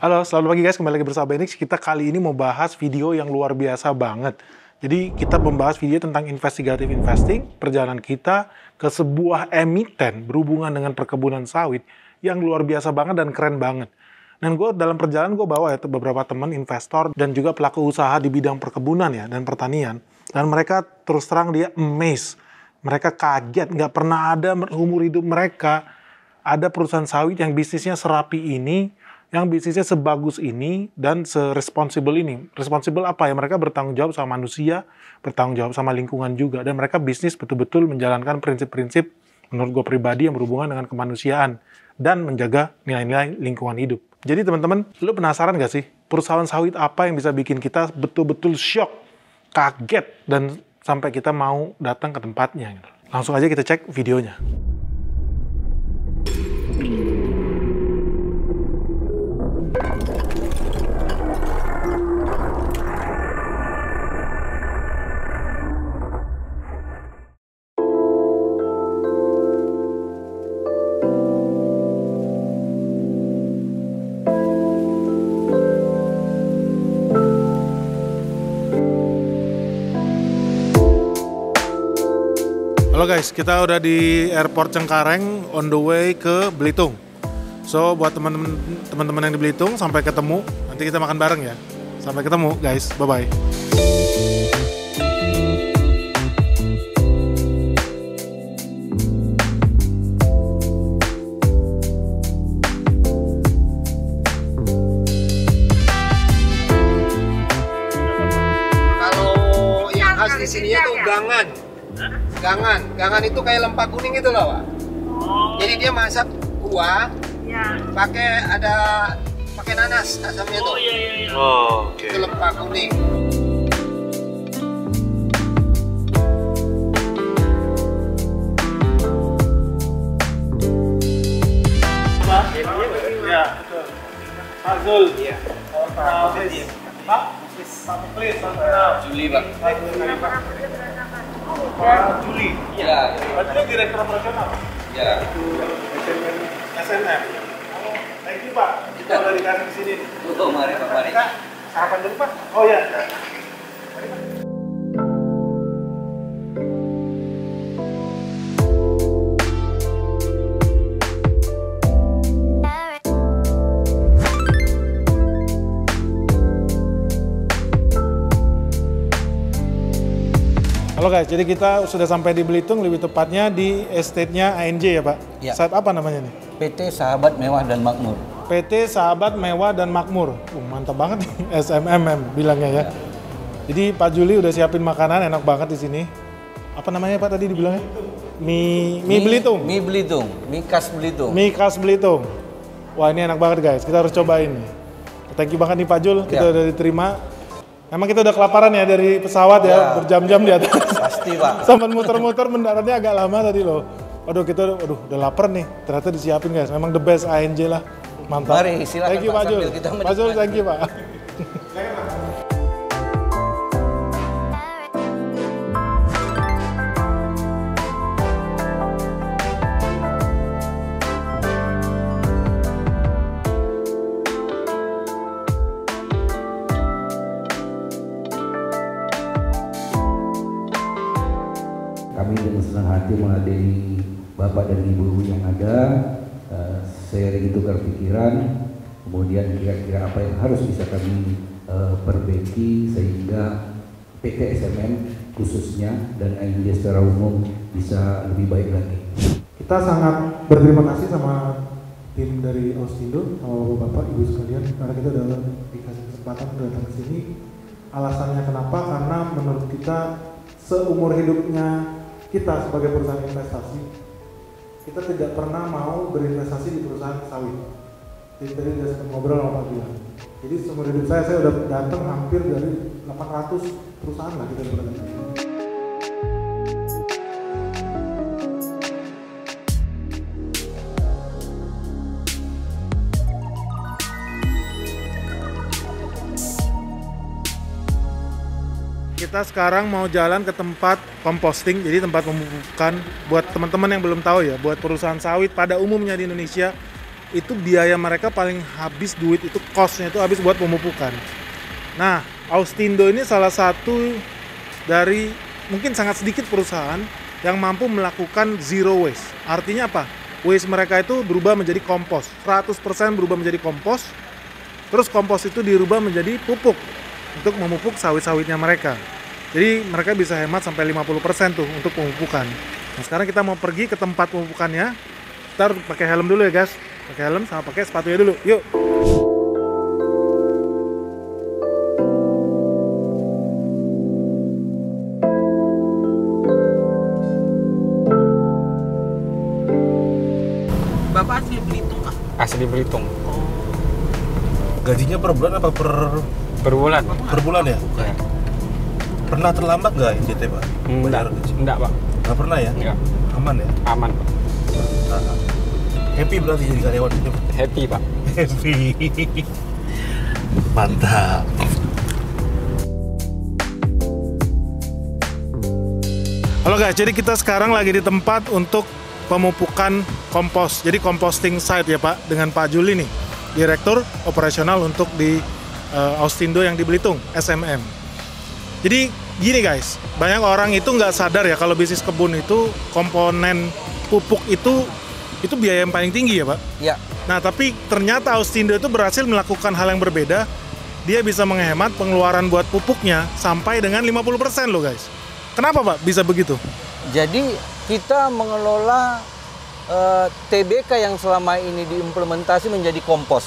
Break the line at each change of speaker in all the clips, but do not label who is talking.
Halo, selamat pagi guys, kembali lagi bersama Benix. Kita kali ini mau bahas video yang luar biasa banget. Jadi kita membahas video tentang investigative investing, perjalanan kita ke sebuah emiten berhubungan dengan perkebunan sawit yang luar biasa banget dan keren banget. Dan dalam perjalanan gue bawa ya beberapa teman investor dan juga pelaku usaha di bidang perkebunan ya dan pertanian. Dan mereka terus terang dia amazed. Mereka kaget, nggak pernah ada umur hidup mereka ada perusahaan sawit yang bisnisnya serapi ini, yang bisnisnya sebagus ini, dan se-responsible ini. Responsible apa ya? Mereka bertanggung jawab sama manusia, bertanggung jawab sama lingkungan juga. Dan mereka bisnis betul-betul menjalankan prinsip-prinsip menurut gue pribadi yang berhubungan dengan kemanusiaan. Dan menjaga nilai-nilai lingkungan hidup. Jadi teman-teman, lu penasaran gak sih? Perusahaan sawit apa yang bisa bikin kita betul-betul shock, kaget, dan sampai kita mau datang ke tempatnya. Langsung aja kita cek videonya. Halo guys, kita udah di airport Cengkareng on the way ke Belitung. So buat teman-teman yang di Belitung sampai ketemu. Nanti kita makan bareng ya. Sampai ketemu guys, bye bye.
Kalau yang khas di sini tuh gangan. Gangan itu kayak lempak kuning itu loh, Pak. Jadi dia masak kuah, pakai nanas asamnya tuh.
Oh, oke.
Itu lempak kuning.
Ya, betul. Pak Zul.
Iya.
Pak Muklis.
Juli, Pak.
Pak Juli.
Iya.
Pak Juli direktur operasional.
Iya.
Itu SNM. Thank you Pak. Kita udah dikasih di sini.
Oh, mari Pak, mari.
Kita sarapan dulu Pak. Oh ya. Halo guys, jadi kita sudah sampai di Belitung, lebih tepatnya di estate-nya ANJ ya Pak?
Ya.
Site apa namanya nih?
PT Sahabat Mewah dan Makmur.
PT Sahabat Mewah dan Makmur. Mantap banget nih, SMMM bilangnya ya. Jadi Pak Juli udah siapin makanan, enak banget di sini. Apa namanya Pak tadi dibilangnya? Mie Belitung?
Mie Belitung, mie khas Belitung.
Mie khas Belitung. Wah ini enak banget guys, kita harus cobain nih. Thank you banget nih Pak Jul, kita udah diterima. Emang kita udah kelaparan ya dari pesawat ya, berjam-jam di atas.
Pasti Pak.
Sampai muter-muter mendaratnya agak lama tadi loh. Waduh kita udah lapar nih. Ternyata disiapin guys. Memang the best ANJ lah. Mantap.
Mari silakan
Thank you Pak Jul. Pak Jul, thank you Pak.
Kami dengan senang hati menghadiri Bapak dan Ibu yang ada, sharing tukar pikiran, kemudian kira-kira apa yang harus bisa kami perbaiki sehingga PT SMM khususnya dan ANJ secara umum bisa lebih baik lagi.
Kita sangat berterima kasih sama tim dari Austindo, sama Bapak Ibu sekalian, karena kita udah dikasih kesempatan untuk datang ke sini. Alasannya kenapa? Karena menurut kita seumur hidupnya kita sebagai perusahaan investasi, kita tidak pernah mau berinvestasi di perusahaan sawit. Jadi tadi udah sempat ngobrol sama Pak Gilang. Jadi seumur hidup saya udah datang hampir dari 800 perusahaan lah kita pernah datang. Kita sekarang mau jalan ke tempat composting, jadi tempat pemupukan buat teman-teman yang belum tahu ya, buat perusahaan sawit pada umumnya di Indonesia itu biaya mereka paling habis duit itu cost-nya itu habis buat pemupukan. Nah, Austindo ini salah satu dari mungkin sangat sedikit perusahaan yang mampu melakukan zero waste. Artinya apa? Waste mereka itu berubah menjadi kompos. 100% berubah menjadi kompos. Terus kompos itu dirubah menjadi pupuk untuk memupuk sawit-sawitnya mereka. Jadi mereka bisa hemat sampai 50% tuh untuk pemupukan. Nah, sekarang kita mau pergi ke tempat pemupukannya. Ntar pakai helm dulu ya guys. Pakai helm sama pakai sepatunya dulu. Yuk.
Bapak asli Belitung kah?
Asli Belitung.
Gajinya per bulan apa per
Berbulan.
bulan ya?
Ya.
Pernah terlambat nggak NJT Pak? Bayar
Enggak,
gaji?
enggak Pak.
Nggak pernah ya?
Enggak.
Aman ya?
Aman Pak.
Nah, happy berarti jadi karyawan ini.
Happy Pak.
Happy. Mantap.
Halo guys, jadi kita sekarang lagi di tempat untuk pemupukan kompos. Jadi composting site ya Pak, dengan Pak Juli nih, Direktur Operasional untuk di Austindo yang di Belitung, SMM. Jadi gini guys, banyak orang itu nggak sadar ya kalau bisnis kebun itu komponen pupuk itu biaya yang paling tinggi ya Pak.
Ya,
Nah tapi ternyata Austindo itu berhasil melakukan hal yang berbeda. Dia bisa menghemat pengeluaran buat pupuknya sampai dengan 50% loh guys. Kenapa Pak bisa begitu?
jadi kita mengelola TBK yang selama ini diimplementasi menjadi kompos.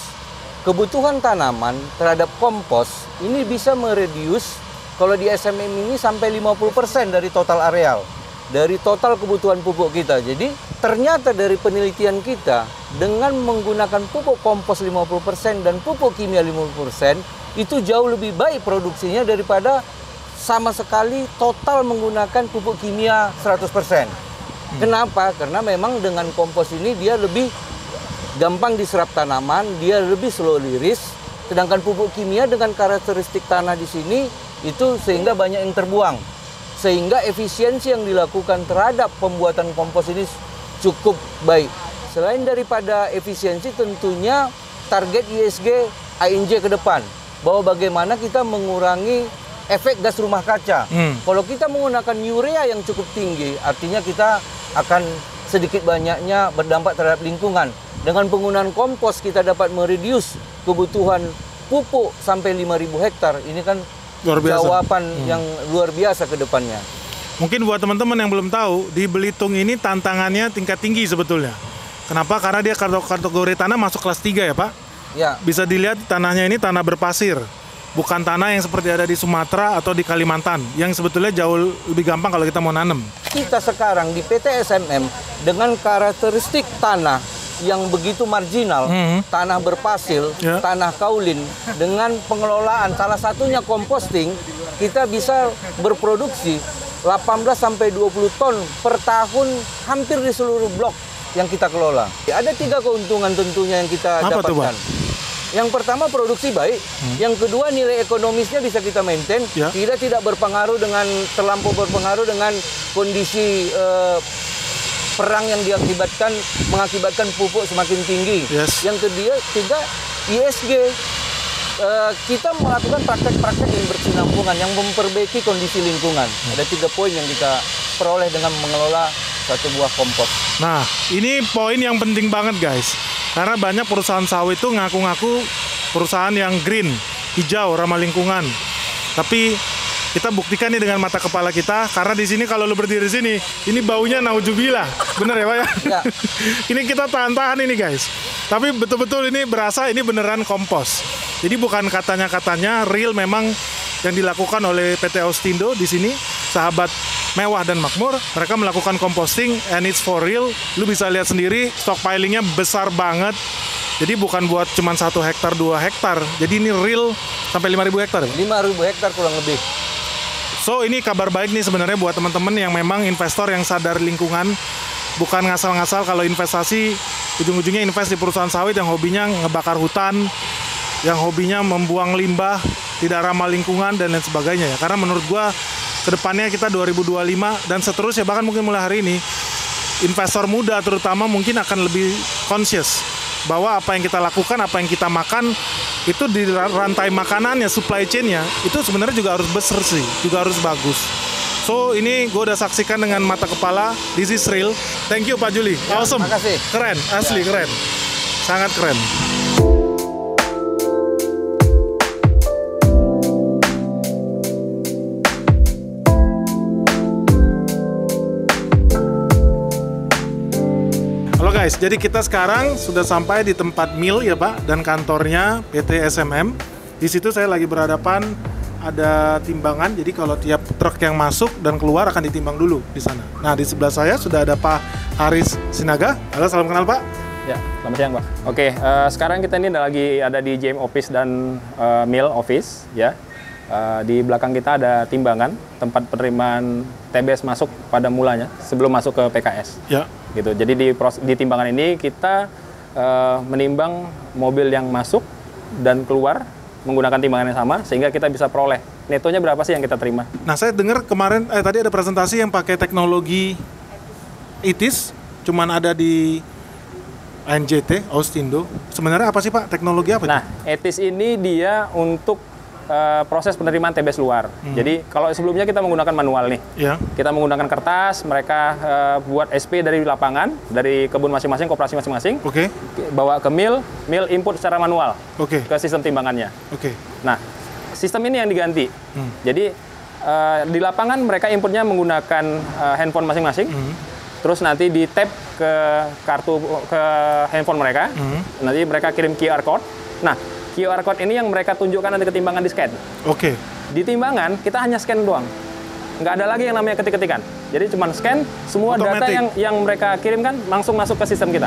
Kebutuhan tanaman terhadap kompos ini bisa mereduce kalau di SMM ini sampai 50% dari total areal, dari total kebutuhan pupuk kita. Jadi ternyata dari penelitian kita dengan menggunakan pupuk kompos 50% dan pupuk kimia 50% itu jauh lebih baik produksinya daripada sama sekali total menggunakan pupuk kimia 100%. Kenapa? Karena memang dengan kompos ini dia lebih gampang diserap tanaman, dia lebih slow release. Sedangkan pupuk kimia dengan karakteristik tanah di sini itu sehingga banyak yang terbuang. Sehingga efisiensi yang dilakukan terhadap pembuatan kompos ini cukup baik. Selain daripada efisiensi, tentunya target ISG ANJ ke depan, bahwa bagaimana kita mengurangi efek gas rumah kaca. Kalau kita menggunakan urea yang cukup tinggi, artinya kita akan sedikit banyaknya berdampak terhadap lingkungan. Dengan penggunaan kompos kita dapat mereduce kebutuhan pupuk sampai 5.000 hektar. Ini kan
Luar biasa.
jawaban yang luar biasa ke depannya.
Mungkin buat teman-teman yang belum tahu, di Belitung ini tantangannya tingkat tinggi sebetulnya. Kenapa? Karena dia kategori tanah masuk kelas 3 ya Pak.
Ya,
Bisa dilihat tanahnya ini tanah berpasir. Bukan tanah yang seperti ada di Sumatera atau di Kalimantan, yang sebetulnya jauh lebih gampang kalau kita mau nanam.
kita sekarang di PT SMM dengan karakteristik tanah yang begitu marginal, tanah berpasir,
Ya.
tanah kaulin, dengan pengelolaan salah satunya composting, kita bisa berproduksi 18 sampai 20 ton per tahun hampir di seluruh blok yang kita kelola. Ada 3 keuntungan tentunya yang kita
Apa tuh,
dapatkan. Yang pertama produksi baik, yang kedua nilai ekonomisnya bisa kita maintain,
Ya.
tidak berpengaruh dengan terlampau berpengaruh dengan kondisi perang yang mengakibatkan pupuk semakin tinggi.
Yes.
Yang ketiga ISG, kita melakukan praktek-praktek yang berkesinambungan yang memperbaiki kondisi lingkungan. Ada 3 poin yang kita peroleh dengan mengelola satu buah kompos.
Nah, ini poin yang penting banget guys. Karena banyak perusahaan sawit itu ngaku-ngaku perusahaan yang green, hijau, ramah lingkungan. Tapi kita buktikan nih dengan mata kepala kita, karena di sini kalau lu berdiri di sini, ini baunya naujubillah. Bener ya Pak ya?
Ya.
Ini kita tahan-tahan ini guys. Tapi betul-betul ini berasa ini beneran kompos. Jadi bukan katanya real memang yang dilakukan oleh PT Austindo di sini, sahabat mewah dan makmur, mereka melakukan composting and it's for real. Lu bisa lihat sendiri stockpilingnya besar banget. Jadi bukan buat cuman 1 hektar, 2 hektar. Jadi ini real sampai 5.000 hektar.
5.000 hektar kurang lebih.
So ini kabar baik nih sebenarnya buat teman-teman yang memang investor yang sadar lingkungan. Bukan ngasal-ngasal kalau investasi ujung-ujungnya invest di perusahaan sawit yang hobinya ngebakar hutan, yang hobinya membuang limbah, tidak ramah lingkungan dan lain sebagainya ya. Karena menurut gua kedepannya kita 2025 dan seterusnya, bahkan mungkin mulai hari ini investor muda terutama mungkin akan lebih conscious bahwa apa yang kita lakukan, apa yang kita makan itu di rantai makanannya, supply chain-nya itu sebenarnya juga harus besar sih, juga harus bagus. So ini gue udah saksikan dengan mata kepala, this is real. Thank you Pak Juli, awesome,
makasih.
keren, asli keren, sangat keren. Halo guys, jadi kita sekarang sudah sampai di tempat mill ya Pak, dan kantornya PT SMM. Di situ saya lagi berhadapan ada timbangan, jadi kalau tiap truk yang masuk dan keluar akan ditimbang dulu di sana. Nah, di sebelah saya sudah ada Pak Haris Sinaga. Halo, salam kenal Pak.
Ya, selamat siang Pak. Oke, sekarang kita ini lagi ada di JM Office dan Mill Office ya. Di belakang kita ada timbangan, tempat penerimaan TBS masuk pada mulanya sebelum masuk ke PKS.
Ya.
Gitu. Jadi di timbangan ini kita menimbang mobil yang masuk dan keluar menggunakan timbangan yang sama sehingga kita bisa peroleh netonya berapa sih yang kita terima.
Nah, saya dengar kemarin tadi ada presentasi yang pakai teknologi ITIS, cuman ada di NJT, Austindo. Sebenarnya apa sih Pak? Teknologi apa?
Nah, ITIS ini dia untuk proses penerimaan TBS luar. Jadi kalau sebelumnya kita menggunakan manual nih,
Ya.
kita menggunakan kertas, mereka buat SP dari lapangan, dari kebun masing-masing, koperasi masing-masing,
Oke.
bawa ke mill input secara manual
Oke.
ke sistem timbangannya.
Oke.
Nah, sistem ini yang diganti. Jadi di lapangan mereka inputnya menggunakan handphone masing-masing, terus nanti di tap ke ke handphone mereka, nanti mereka kirim QR code. Nah, QR code ini yang mereka tunjukkan nanti ke timbangan di scan.
Oke.
Di timbangan kita hanya scan doang, nggak ada lagi yang namanya ketik-ketikan. Jadi cuma scan, semua data
Automatic.
yang mereka kirimkan langsung masuk ke sistem kita.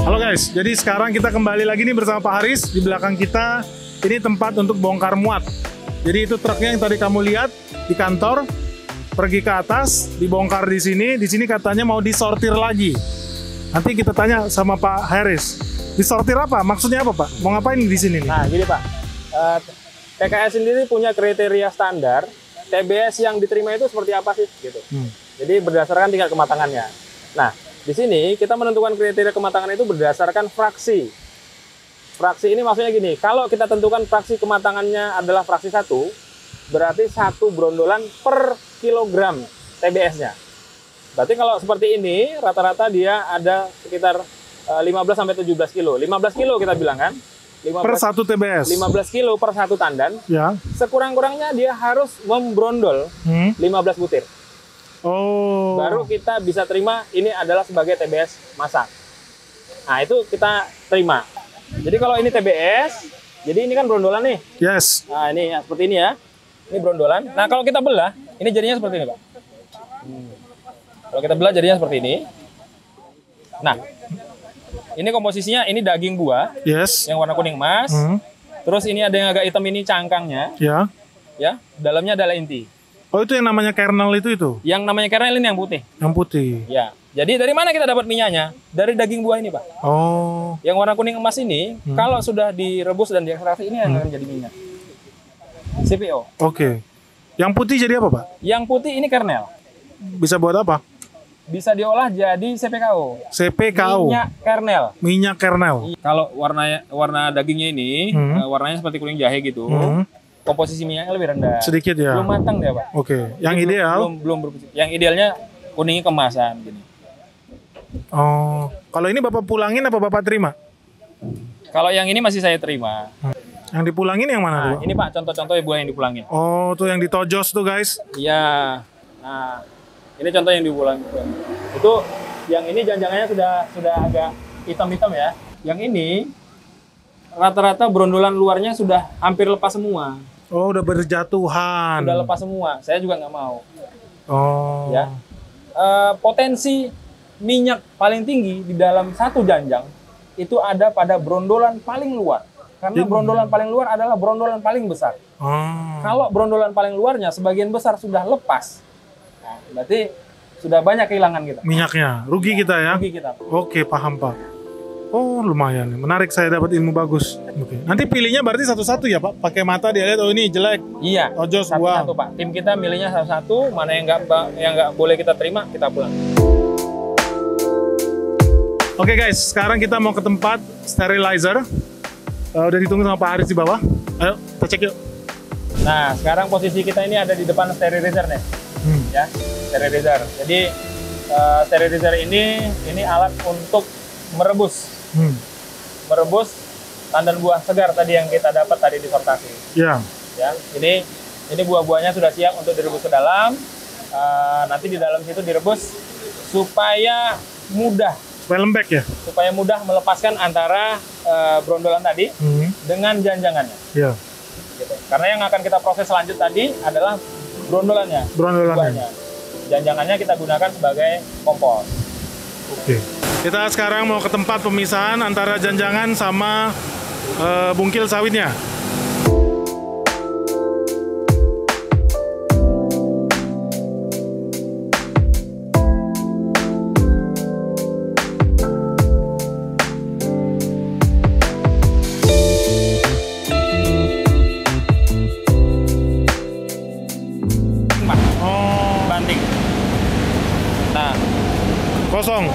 Halo guys, jadi sekarang kita kembali lagi nih bersama Pak Haris. Di belakang kita ini tempat untuk bongkar muat. Jadi itu truknya yang tadi kamu lihat di kantor, pergi ke atas, dibongkar di sini. Di sini katanya mau disortir lagi. Nanti kita tanya sama Pak Haris. Disortir apa? Maksudnya apa Pak? Mau ngapain di sini nih?
Nah, gini Pak, PKS sendiri punya kriteria standar TBS yang diterima itu seperti apa sih, gitu. Jadi berdasarkan tingkat kematangannya. Nah, di sini kita menentukan kriteria kematangan itu berdasarkan fraksi. Fraksi ini maksudnya gini, kalau kita tentukan fraksi kematangannya adalah fraksi 1, berarti 1 brondolan per kilogram TBS-nya. Berarti kalau seperti ini, rata-rata dia ada sekitar 15-17 kilo. 15 kilo kita bilang kan? 15,
Per 1 TBS?
15 kilo per 1 tandan.
Ya.
Sekurang-kurangnya dia harus membrondol 15 butir.
Oh.
Baru kita bisa terima ini adalah sebagai TBS masak. Nah, itu kita terima. Jadi kalau ini TBS, jadi ini kan brondolan nih.
Yes.
Nah, ini ya, seperti ini ya. Ini brondolan. Nah, kalau kita belah, ini jadinya seperti ini, Pak. Kalau kita belah jadinya seperti ini. Nah, ini komposisinya, ini daging buah
Yes.
yang warna kuning emas. Terus ini ada yang agak hitam, ini cangkangnya.
Ya.
Ya, dalamnya adalah inti.
Oh, itu yang namanya kernel itu?
Yang namanya kernel ini yang putih.
Yang putih.
Ya. Jadi dari mana kita dapat minyaknya? Dari daging buah ini, Pak.
Oh.
Yang warna kuning emas ini, kalau sudah direbus dan diekstraksi, ini yang akan jadi minyak. CPO.
Oke. Yang putih jadi apa Pak?
Yang putih ini kernel.
Bisa buat apa?
Bisa diolah jadi CPKO.
CPKO.
Minyak kernel.
Minyak kernel.
Kalau warna dagingnya ini, warnanya seperti kuning jahe gitu. Komposisi minyaknya lebih rendah.
Sedikit ya.
Belum matang dia, Pak.
Oke. Yang
Jadi
ideal.
belum yang idealnya kuningnya kemasan gini.
Oh. Kalau ini Bapak pulangin apa Bapak terima?
Kalau yang ini masih saya terima.
Yang dipulangin yang mana tuh?
Nah, ini Pak contoh-contoh buah yang dipulangin.
Oh, tuh yang ditojos tuh guys.
Iya. Nah, ini contoh yang dipulangin. Itu yang ini janjangannya sudah agak hitam-hitam ya. Yang ini rata-rata brondolan luarnya sudah hampir lepas semua.
Oh, udah berjatuhan.
Sudah lepas semua. Saya juga nggak mau.
Oh.
Ya. Potensi minyak paling tinggi di dalam satu janjang itu ada pada brondolan paling luar. Karena brondolan paling luar adalah brondolan paling besar.
Oh.
Kalau brondolan paling luarnya sebagian besar sudah lepas, nah, berarti sudah banyak kehilangan kita.
Minyaknya. Rugi kita ya?
Rugi kita.
Oke, paham Pak. Oh lumayan, menarik, saya dapat ilmu bagus. Oke. Nanti pilihnya berarti satu-satu ya Pak? Pakai mata dia lihat, oh ini jelek.
Iya.
Ojos
Satu-satu Pak. Tim kita milihnya satu-satu, mana yang nggak boleh kita terima, kita pulang.
Oke guys, sekarang kita mau ke tempat sterilizer. Udah ditunggu sama Pak Haris di bawah. Ayo kita cek yuk.
Nah, sekarang posisi kita ini ada di depan sterilizer nih. Ya, sterilizer. Jadi sterilizer ini alat untuk merebus. Merebus tandan buah segar tadi yang kita dapat tadi di sortasi.
Iya.
Ya, ini buah-buahnya sudah siap untuk direbus ke dalam. Nanti di dalam situ direbus supaya mudah.
Supaya lembek ya?
Supaya mudah melepaskan antara brondolan tadi dengan janjangannya.
Iya.
Gitu. Karena yang akan kita proses selanjut tadi adalah brondolannya.
Brondolannya.
Janjangannya kita gunakan sebagai kompos.
Oke. Kita sekarang mau ke tempat pemisahan antara janjangan sama bungkil sawitnya.
Banting. Nah,
Kosong.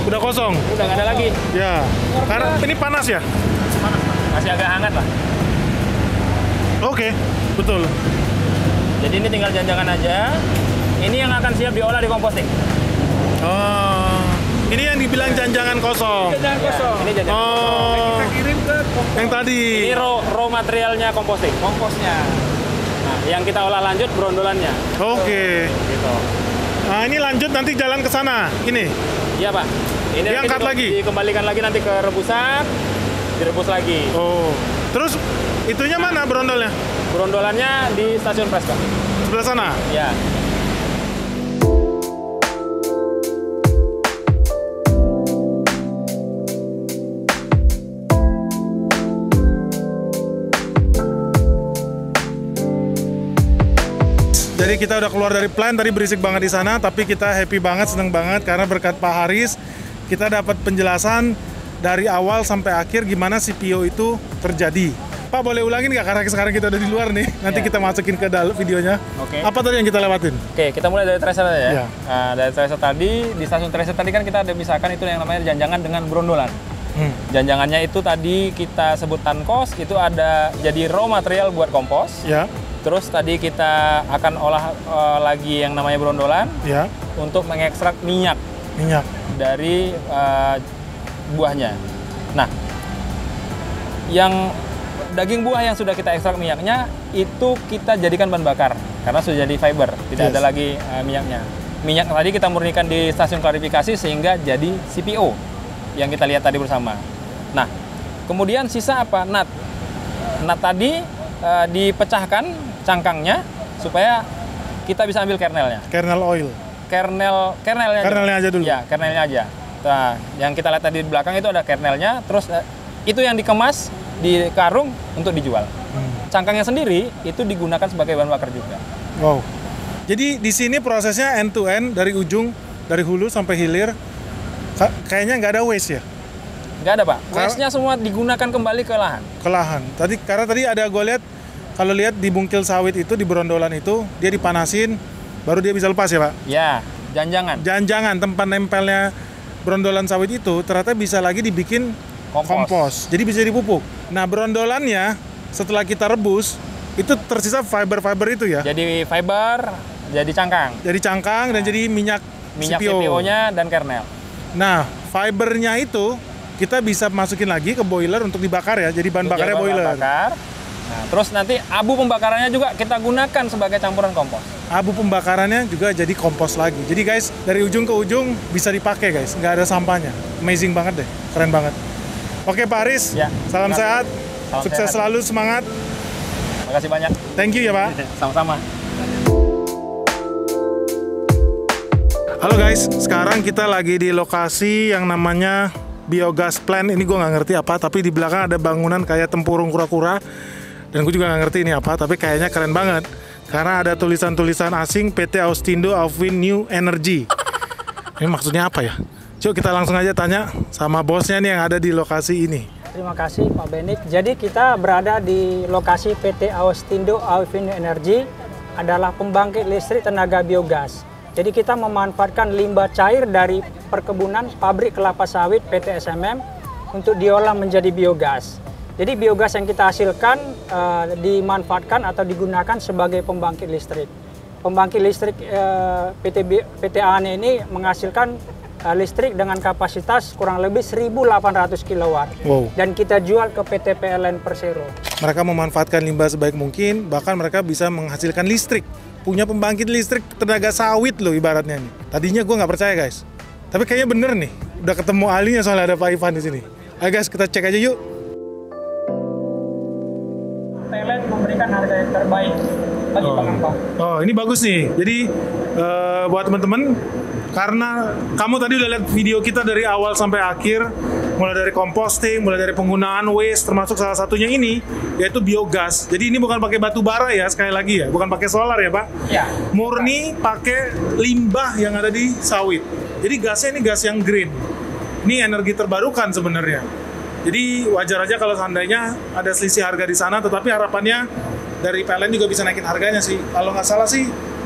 Udah kosong.
udah nggak ada lagi.
Ya. Karena ini panas ya?
Masih agak hangat lah.
Oke, betul.
Jadi ini tinggal janjangan aja. Ini yang akan siap diolah di composting.
Oh, ini yang dibilang janjangan kosong.
Janjangan kosong. Ini janjangan kosong.
Kita kirim ke yang tadi.
Ini raw materialnya composting. Komposnya. Nah, yang kita olah lanjut brondolannya.
Oke.
Gitu.
Nah, ini lanjut nanti jalan ke sana. Ini.
Iya, Pak. Ini
Diangkat lagi?
Dikembalikan lagi nanti ke rebusan, direbus lagi.
Oh. Terus itunya mana brondolnya?
Brondolannya di stasiun Preska.
Sebelah sana.
Ya.
Jadi kita udah keluar dari plant, tadi berisik banget di sana, tapi kita happy banget, seneng banget karena berkat Pak Haris kita dapat penjelasan dari awal sampai akhir gimana CPO itu terjadi. Pak boleh ulangin nggak karena sekarang kita udah di luar nih, nanti kita masukin ke dalam videonya.
Oke.
Apa tadi yang kita lewatin?
Oke, kita mulai dari tracer aja ya.
Ya.
Nah, dari tracer tadi, di stasiun tracer tadi kan kita ada misalkan itu yang namanya janjangan dengan brondolan. Janjangannya itu tadi kita sebut tankos, itu ada jadi raw material buat kompos.
Ya.
Terus tadi kita akan olah lagi yang namanya brondolan
Ya.
untuk mengekstrak minyak dari buahnya. Nah, yang daging buah yang sudah kita ekstrak minyaknya itu kita jadikan bahan bakar karena sudah jadi fiber, tidak ada lagi minyaknya. Minyak tadi kita murnikan di stasiun klarifikasi sehingga jadi CPO yang kita lihat tadi bersama. Nah, kemudian sisa apa? Nut. Nut tadi dipecahkan cangkangnya supaya kita bisa ambil kernelnya.
Kernel oil.
Kernelnya
aja dulu.
Ya, kernelnya aja. Nah, yang kita lihat tadi di belakang itu ada kernelnya, terus itu yang dikemas di karung untuk dijual. Cangkangnya sendiri itu digunakan sebagai bahan bakar juga.
Wow. Jadi di sini prosesnya end to end dari ujung, dari hulu sampai hilir. Kayaknya nggak ada waste ya?
Nggak ada, Pak. Waste-nya semua digunakan kembali ke lahan.
Ke lahan. Karena tadi ada gue lihat, kalau lihat di bungkil sawit itu, di brondolan itu, dia dipanasin, baru dia bisa lepas ya Pak?
Ya, janjangan.
Jangan tempat nempelnya brondolan sawit itu, ternyata bisa lagi dibikin kompos. Jadi bisa dipupuk. Nah brondolannya, setelah kita rebus, itu tersisa fiber-fiber itu ya?
Jadi fiber, jadi cangkang.
Jadi cangkang dan jadi minyak
CPO-nya dan kernel.
Nah, fibernya itu kita bisa masukin lagi ke boiler untuk dibakar ya. Jadi bahan bakarnya boiler.
Nah, terus nanti abu pembakarannya juga kita gunakan sebagai campuran kompos.
Abu pembakarannya juga jadi kompos lagi. Jadi guys, dari ujung ke ujung bisa dipakai guys. Nggak ada sampahnya. Amazing banget deh. Keren banget. Oke Pak Haris,
ya,
salam sehat. Sukses selalu, semangat.
Makasih banyak.
Thank you ya Pak.
Sama-sama.
Halo guys, sekarang kita lagi di lokasi yang namanya biogas plant. Ini gue nggak ngerti apa, tapi di belakang ada bangunan kayak tempurung kura-kura. Dan gue juga nggak ngerti ini apa, tapi kayaknya keren banget. Karena ada tulisan-tulisan asing PT Austindo Aufwind New Energy. Ini maksudnya apa ya? Yuk kita langsung aja tanya sama bosnya nih yang ada di lokasi ini.
Terima kasih Pak Benik. Jadi kita berada di lokasi PT Aostindo Avindo Energy, adalah pembangkit listrik tenaga biogas. Jadi kita memanfaatkan limbah cair dari perkebunan pabrik kelapa sawit PT SMM untuk diolah menjadi biogas. Jadi biogas yang kita hasilkan dimanfaatkan atau digunakan sebagai pembangkit listrik. Pembangkit listrik PT ANE ini menghasilkan listrik dengan kapasitas kurang lebih 1.800 kW.
Wow.
Dan kita jual ke PT PLN Persero.
Mereka memanfaatkan limbah sebaik mungkin, bahkan mereka bisa menghasilkan listrik. Punya pembangkit listrik tenaga sawit loh ibaratnya nih. Tadinya gue nggak percaya guys, tapi kayaknya bener nih. Udah ketemu ahlinya soalnya ada Pak Ivan di sini. Ayo guys, kita cek aja yuk.
PLN memberikan harga yang terbaik bagi pengembang.
Oh, ini bagus nih. Jadi buat teman-teman, karena kamu tadi udah lihat video kita dari awal sampai akhir, mulai dari composting, mulai dari penggunaan waste, termasuk salah satunya ini, yaitu biogas. Jadi ini bukan pakai batu bara ya, sekali lagi ya, bukan pakai solar ya Pak?
Ya.
Murni pakai limbah yang ada di sawit. Jadi gasnya ini gas yang green. Ini energi terbarukan sebenarnya. Jadi wajar aja kalau seandainya ada selisih harga di sana, tetapi harapannya dari PLN juga bisa naikin harganya sih. Kalau nggak salah sih,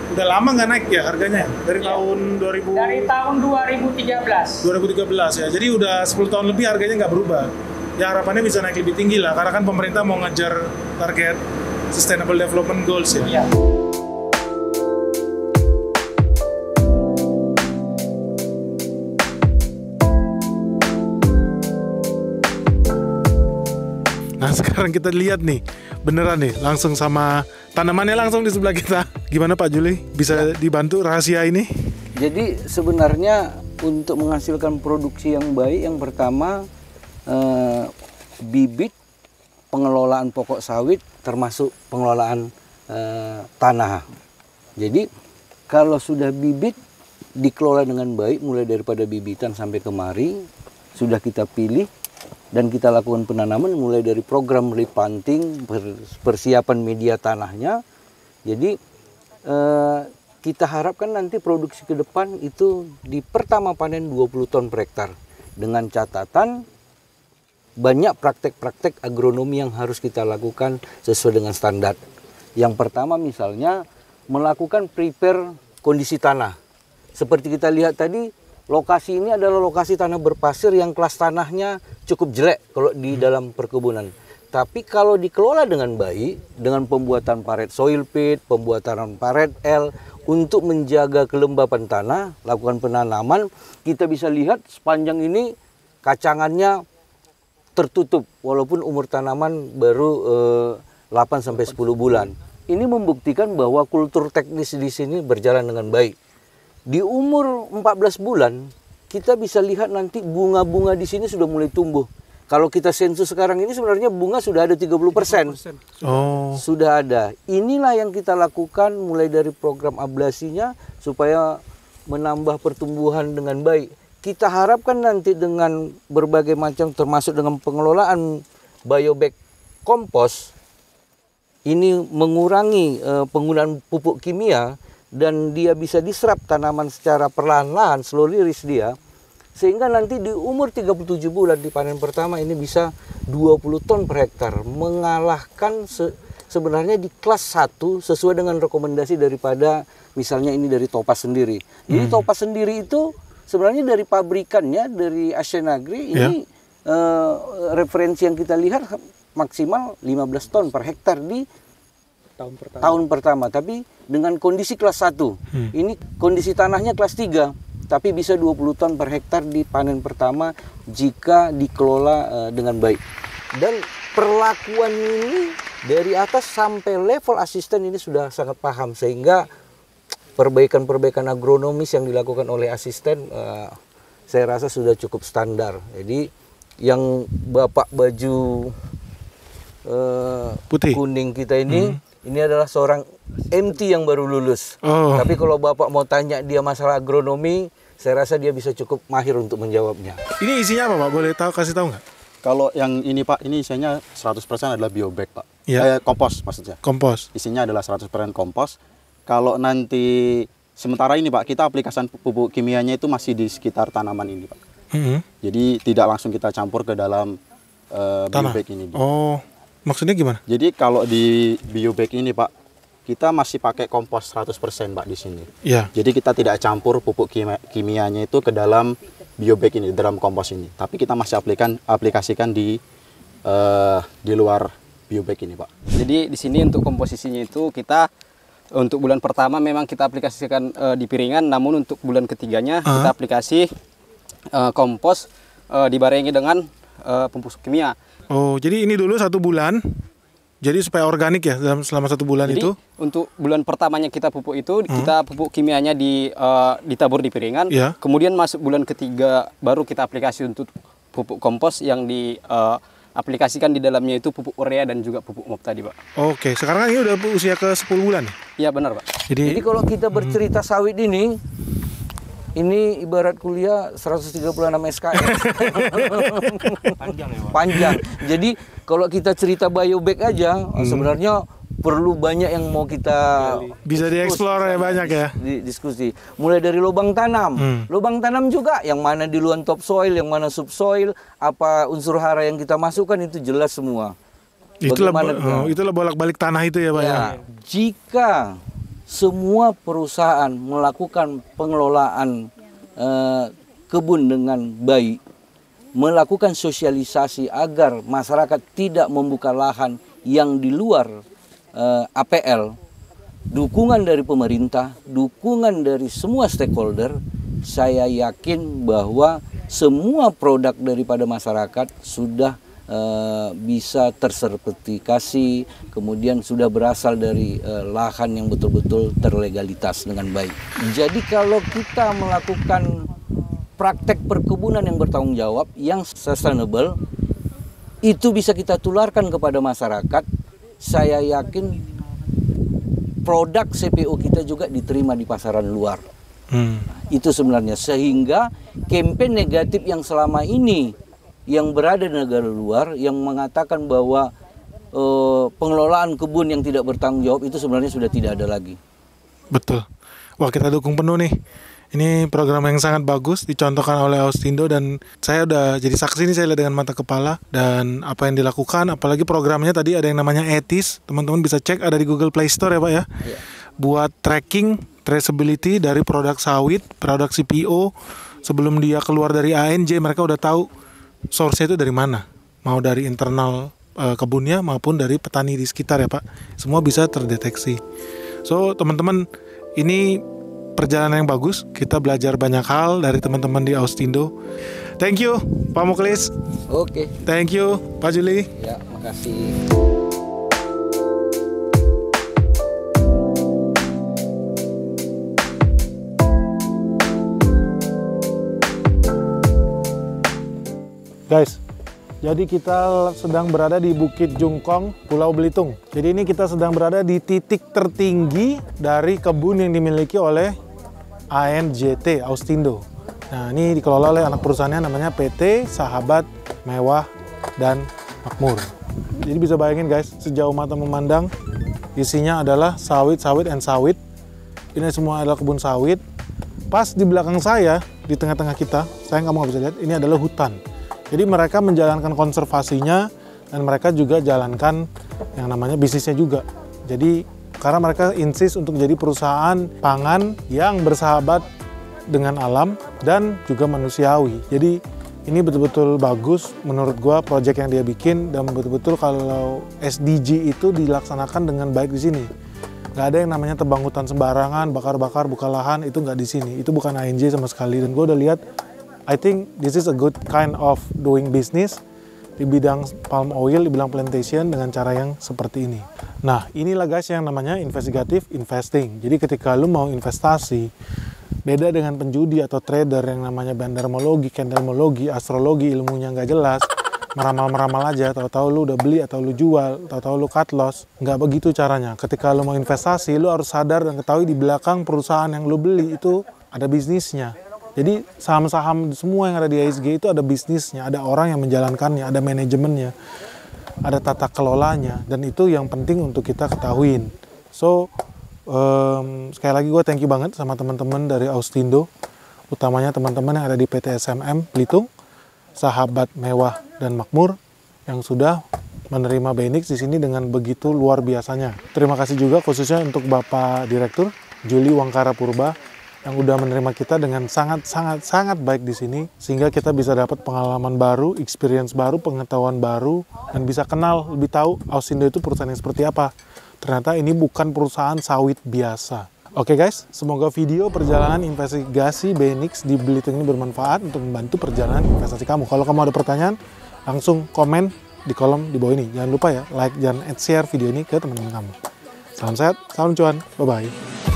udah lama nggak naik ya harganya? Dari tahun 2000?
Dari tahun 2013.
2013 ya, jadi udah 10 tahun lebih harganya nggak berubah. Ya harapannya bisa naik lebih tinggi lah, karena kan pemerintah mau ngejar target Sustainable Development Goals ya.
Iya.
Nah sekarang kita lihat nih, beneran nih, langsung sama tanamannya langsung di sebelah kita. Gimana Pak Juli, bisa dibantu rahasia ini?
Jadi sebenarnya untuk menghasilkan produksi yang baik, yang pertama bibit, pengelolaan pokok sawit, termasuk pengelolaan tanah. Jadi kalau sudah bibit dikelola dengan baik, mulai daripada bibitan sampai kemari, sudah kita pilih, dan kita lakukan penanaman mulai dari program replanting, persiapan media tanahnya. Jadi kita harapkan nanti produksi ke depan itu di pertama panen 20 ton per hektar. Dengan catatan banyak praktek-praktek agronomi yang harus kita lakukan sesuai dengan standar. Yang pertama misalnya melakukan prepare kondisi tanah. Seperti kita lihat tadi, lokasi ini adalah lokasi tanah berpasir yang kelas tanahnya cukup jelek kalau di dalam perkebunan. Tapi kalau dikelola dengan baik, dengan pembuatan paret soil pit, pembuatan paret L, untuk menjaga kelembapan tanah, lakukan penanaman, kita bisa lihat sepanjang ini kacangannya tertutup, walaupun umur tanaman baru 8-10 bulan. Ini membuktikan bahwa kultur teknis di sini berjalan dengan baik. Di umur 14 bulan, kita bisa lihat nanti bunga-bunga di sini sudah mulai tumbuh. Kalau kita sensus sekarang ini sebenarnya bunga sudah ada 30%.
Oh.
Sudah ada. Inilah yang kita lakukan mulai dari program ablasinya supaya menambah pertumbuhan dengan baik. Kita harapkan nanti dengan berbagai macam termasuk dengan pengelolaan biobag kompos, ini mengurangi penggunaan pupuk kimia, dan dia bisa diserap tanaman secara perlahan-lahan, slow release dia, sehingga nanti di umur 37 bulan di panen pertama ini bisa 20 ton per hektar, mengalahkan sebenarnya di kelas 1 sesuai dengan rekomendasi daripada misalnya ini dari Topaz sendiri. Jadi Topaz sendiri itu sebenarnya dari pabrikannya, dari Asian Agri, ini referensi yang kita lihat maksimal 15 ton per hektar di tahun pertama, tapi dengan kondisi kelas 1. Ini kondisi tanahnya kelas 3, tapi bisa 20 ton per hektar di panen pertama jika dikelola dengan baik. Dan perlakuan ini dari atas sampai level asisten ini sudah sangat paham, sehingga perbaikan-perbaikan agronomis yang dilakukan oleh asisten saya rasa sudah cukup standar. Jadi yang Bapak baju
putih
kuning kita ini adalah seorang MT yang baru lulus. Tapi kalau Bapak mau tanya dia masalah agronomi, saya rasa dia bisa cukup mahir untuk menjawabnya.
Ini isinya apa Pak? Boleh kasih tahu nggak?
Kalau yang ini Pak, ini isinya 100% adalah biobag Pak. Kompos maksudnya.
Kompos.
Isinya adalah 100% kompos. Kalau nanti sementara ini Pak, kita aplikasikan pupuk kimianya itu masih di sekitar tanaman ini Pak. Jadi tidak langsung kita campur ke dalam biobag ini.
Oh, maksudnya gimana?
Jadi kalau di biobag ini Pak, kita masih pakai kompos 100% Pak di sini.
Iya.
Jadi kita tidak campur pupuk kimianya itu ke dalam biobag ini, dalam kompos ini. Tapi kita masih aplikasikan di luar biobag ini Pak.
Jadi di sini untuk komposisinya itu kita untuk bulan pertama memang kita aplikasikan di piringan, namun untuk bulan ketiganya kita aplikasi kompos dibarengi dengan pupuk kimia.
Oh, jadi ini dulu 1 bulan. Jadi supaya organik ya selama 1 bulan. Jadi, itu.
Untuk bulan pertamanya kita pupuk itu, kita pupuk kimianya ditabur di piringan. Kemudian masuk bulan ketiga baru kita aplikasi untuk pupuk kompos yang aplikasikan di dalamnya itu pupuk urea dan juga pupuk MOP tadi Pak.
Oke, sekarang ini udah usia ke 10 bulan.
Iya benar Pak.
Jadi kalau kita bercerita sawit ini ibarat kuliah 136 SKS.
Panjang ya Pak.
Panjang. Jadi kalau kita cerita biobag aja, sebenarnya perlu banyak yang mau kita
bisa dieksplor ya, banyak ya.
Diskusi. Mulai dari lubang tanam. Lubang tanam juga yang mana diluan topsoil, yang mana subsoil, apa unsur hara yang kita masukkan itu jelas semua.
Itulah bolak-balik tanah itu ya Pak ya.
Jika semua perusahaan melakukan pengelolaan kebun dengan baik, melakukan sosialisasi agar masyarakat tidak membuka lahan yang di luar APL, dukungan dari pemerintah, dukungan dari semua stakeholder, saya yakin bahwa semua produk daripada masyarakat sudah bisa tersertifikasi, kemudian sudah berasal dari lahan yang betul-betul terlegalitas dengan baik. Jadi kalau kita melakukan praktek perkebunan yang bertanggung jawab, yang sustainable, itu bisa kita tularkan kepada masyarakat. Saya yakin produk CPO kita juga diterima di pasaran luar. Itu sebenarnya, sehingga campaign negatif yang selama ini yang berada di negara luar yang mengatakan bahwa pengelolaan kebun yang tidak bertanggung jawab itu sebenarnya sudah tidak ada lagi.
Betul. Wah, kita dukung penuh nih. Ini program yang sangat bagus dicontohkan oleh Austindo, dan saya udah jadi saksi nih, saya lihat dengan mata kepala dan apa yang dilakukan, apalagi programnya tadi ada yang namanya Etis. Teman-teman bisa cek, ada di Google Play Store ya Pak ya. Buat tracking, traceability dari produk sawit, produk CPO sebelum dia keluar dari ANJ, mereka udah tahu source-nya itu dari mana, mau dari internal kebunnya maupun dari petani di sekitar ya Pak. Semua bisa terdeteksi. So teman-teman, ini perjalanan yang bagus. Kita belajar banyak hal dari teman-teman di Austindo. Thank you Pak Muklis.
Oke.
Thank you Pak Juli.
Ya, makasih.
Guys, jadi kita sedang berada di Bukit Jungkong, Pulau Belitung. Jadi ini kita sedang berada di titik tertinggi dari kebun yang dimiliki oleh ANJT, Austindo. Nah, ini dikelola oleh anak perusahaannya namanya PT Sahabat Mewah dan Makmur. Jadi bisa bayangin guys, sejauh mata memandang, isinya adalah sawit and sawit. Ini semua adalah kebun sawit. Pas di belakang saya, di tengah-tengah kita, sayang kamu nggak bisa lihat, ini adalah hutan. Jadi mereka menjalankan konservasinya dan mereka juga jalankan yang namanya bisnisnya juga. Jadi karena mereka insist untuk jadi perusahaan pangan yang bersahabat dengan alam dan juga manusiawi. Jadi ini betul-betul bagus menurut gua proyek yang dia bikin, dan betul-betul kalau SDG itu dilaksanakan dengan baik di sini. Gak ada yang namanya tebang hutan sembarangan, bakar-bakar, buka lahan, itu nggak di sini. Itu bukan ANJ sama sekali, dan gua udah lihat, I think this is a good kind of doing business di bidang palm oil, di bidang plantation dengan cara yang seperti ini. Nah, inilah guys yang namanya investigative investing. Jadi ketika lu mau investasi, beda dengan penjudi atau trader yang namanya bandarmologi, candlemologi, astrologi, ilmunya nggak jelas, meramal-meramal aja, tahu-tahu lu udah beli atau lu jual, tahu-tahu lu cut loss. Nggak begitu caranya. Ketika lu mau investasi, lu harus sadar dan ketahui di belakang perusahaan yang lu beli itu ada bisnisnya. Jadi saham-saham semua yang ada di ISG itu ada bisnisnya, ada orang yang menjalankannya, ada manajemennya, ada tata kelolanya, dan itu yang penting untuk kita ketahuin. So, sekali lagi gue thank you banget sama teman-teman dari Austindo utamanya teman-teman yang ada di PT SMM Belitung, sahabat mewah dan makmur yang sudah menerima BNX di sini dengan begitu luar biasanya. Terima kasih juga khususnya untuk Bapak Direktur Juli Wangkara Purba yang udah menerima kita dengan sangat baik di sini, sehingga kita bisa dapat pengalaman baru, experience baru, pengetahuan baru, dan bisa kenal lebih tahu Ausindo itu perusahaan yang seperti apa. Ternyata ini bukan perusahaan sawit biasa. Oke guys, semoga video perjalanan investigasi BNX di Belitung ini bermanfaat untuk membantu perjalanan investasi kamu. Kalau kamu ada pertanyaan, langsung komen di kolom di bawah ini. Jangan lupa ya, like dan share video ini ke teman-teman kamu. Salam sehat, salam cuan, bye-bye.